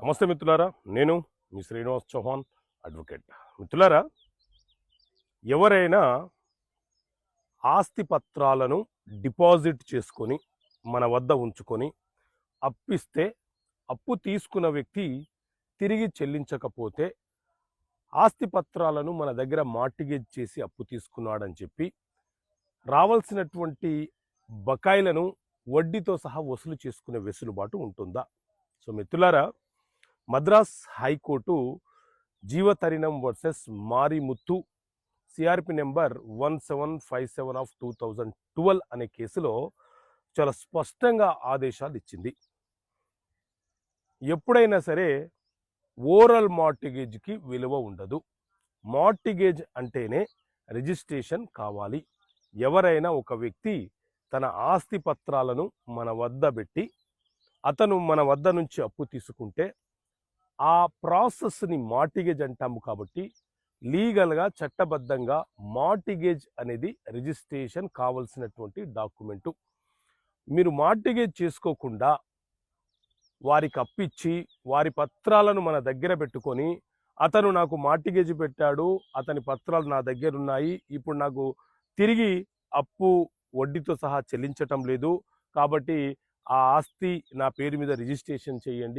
నమస్తే మిత్రులారా, నేను మీ శ్రీనివాస్ చౌహాన్ అడ్వకేట్. మిత్రులారా, ఎవరైనా ఆస్తి పత్రాలను డిపాజిట్ చేసుకొని మన వద్ద ఉంచుకొని అప్పిస్తే, అప్పు తీసుకున్న వ్యక్తి తిరిగి చెల్లించకపోతే ఆస్తి పత్రాలను మన దగ్గర మార్టిగేజ్ చేసి అప్పు తీసుకున్నాడని చెప్పి రావాల్సినటువంటి బకాయిలను వడ్డీతో సహా వసూలు చేసుకునే వెసులుబాటు ఉంటుందా? సో మిత్రులారా, Madras high court Jeevatharinam versus Marimuthu CRP number 1757 of 2012 అనే కేసులో చాలా స్పష్టంగా ఆదేశాలు ఇచ్చింది. ఎప్పుడైనా సరే ఓరల్ మార్టిగేజ్కి విలువ ఉండదు. మార్టిగేజ్ అంటేనే రిజిస్ట్రేషన్ కావాలి. ఎవరైనా ఒక వ్యక్తి తన ఆస్తి పత్రాలను మన వద్ద పెట్టి అతను మన వద్ద నుంచి అప్పు తీసుకుంటే ఆ ప్రాసెస్ని మార్టిగేజ్ అంటాము. కాబట్టి లీగల్గా చట్టబద్ధంగా మార్టిగేజ్ అనేది రిజిస్ట్రేషన్ కావాల్సినటువంటి డాక్యుమెంటు. మీరు మార్టిగేజ్ చేసుకోకుండా వారికి అప్పిచ్చి వారి పత్రాలను మన దగ్గర పెట్టుకొని అతను నాకు మార్టిగేజ్ పెట్టాడు, అతని పత్రాలు నా దగ్గర ఉన్నాయి, ఇప్పుడు నాకు తిరిగి అప్పు వడ్డీతో సహా చెల్లించటం లేదు, కాబట్టి ఆ ఆస్తి నా పేరు మీద రిజిస్ట్రేషన్ చేయండి